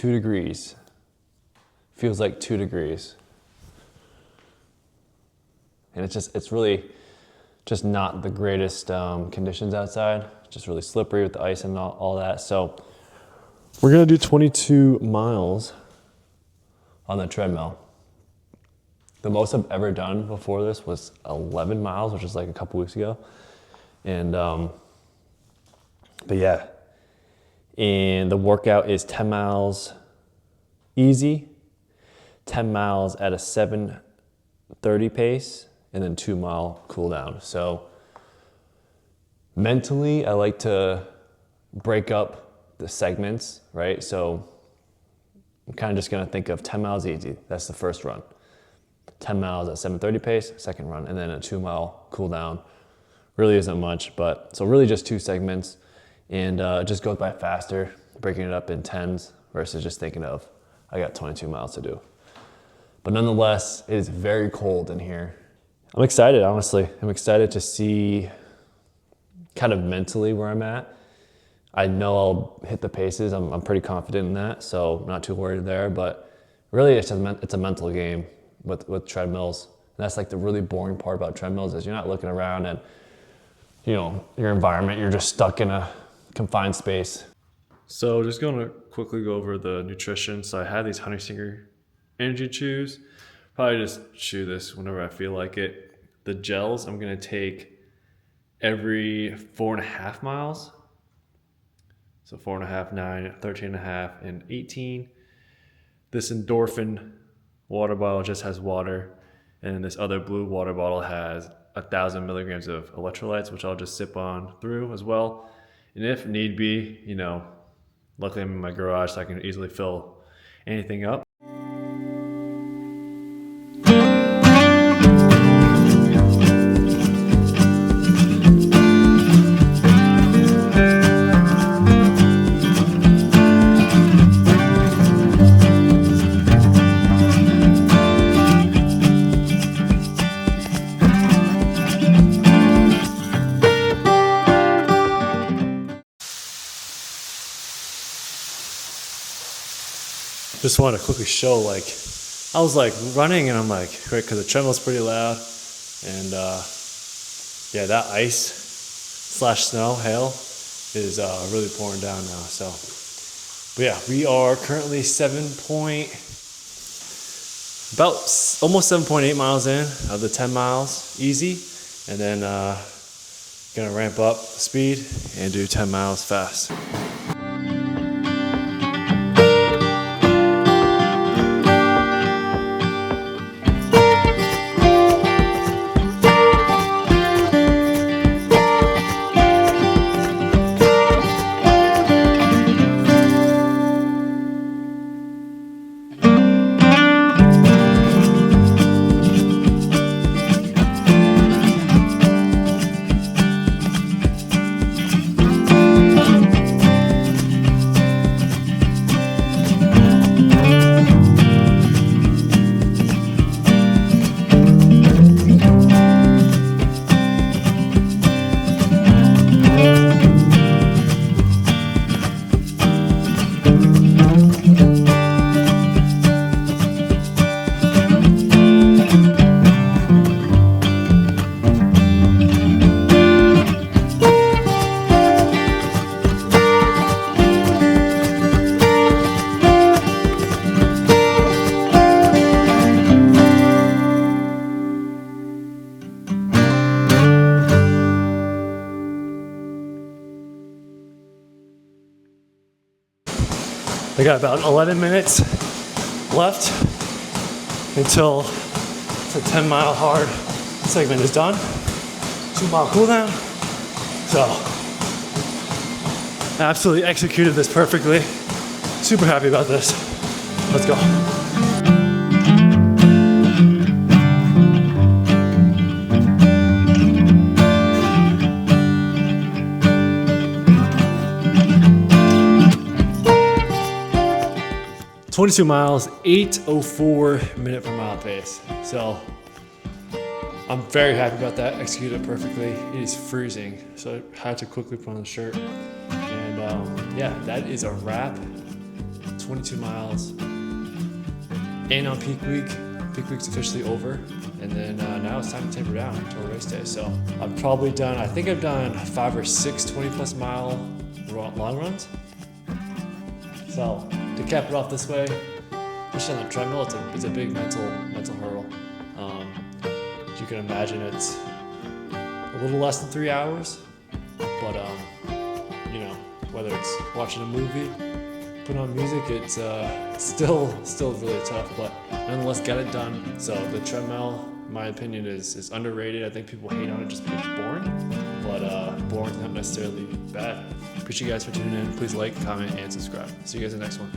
2 degrees. Feels like 2 degrees. And it's really just not the greatest conditions outside. Just really slippery with the ice and all that. So we're gonna do 22 miles on the treadmill. The most I've ever done before this was 11 miles, which is like a couple weeks ago. And, but yeah. And the workout is 10 miles easy, 10 miles at a 7:30 pace, and then 2 mile cool down. So mentally, I like to break up the segments, right? So I'm kind of just gonna think of 10 miles easy. That's the first run. 10 miles at 7:30 pace, second run, and then a 2 mile cool down. Really isn't much, but so really just 2 segments, and it just goes by faster, breaking it up in 10s versus just thinking of, I got 22 miles to do. But nonetheless, it is very cold in here. I'm excited, honestly. I'm excited to see kind of mentally where I'm at. I know I'll hit the paces. I'm pretty confident in that, so I'm not too worried there. But really, it's a mental game with treadmills. And that's like the really boring part about treadmills is you're not looking around and, you know, your environment. You're just stuck in a confined space. So just going to quickly go over the nutrition. So I had these Honey Stinger energy chews. Probably just chew this whenever I feel like it. The gels I'm going to take every 4.5 miles. So 4.5, 9, 13.5, and 18. This endorphin water bottle just has water, and this other blue water bottle has 1,000 milligrams of electrolytes, which I'll just sip on through as well. And if need be, you know, luckily I'm in my garage, so I can easily fill anything up. Just wanted to quickly show, like, I was like running and I'm like, right, because the treadmill's pretty loud, and yeah, that ice / snow, hail is really pouring down now. So, but yeah, we are currently almost 7.8 miles in of the 10 miles easy, and then gonna ramp up speed and do 10 miles fast. I got about 11 minutes left until the 10 mile hard segment is done. 2 mile cool down. So, I absolutely executed this perfectly. Super happy about this. Let's go. 22 miles, 8:04 minute per mile pace. So I'm very happy about that. Executed it perfectly. It is freezing, so I had to quickly put on the shirt. And yeah, that is a wrap. 22 miles. And on peak week's officially over. And then now it's time to taper down until race day. So I've probably done, I think I've done 5 or 6 20+ mile long runs. So to cap it off this way, especially on the treadmill, it's a big mental hurdle. As you can imagine, it's a little less than 3 hours, but you know, whether it's watching a movie, putting on music, it's still really tough, but nonetheless, get it done. So the treadmill, in my opinion, is underrated. I think people hate on it just because it's boring, but boring's not necessarily bad. Appreciate you guys for tuning in. Please like, comment, and subscribe. See you guys in the next one.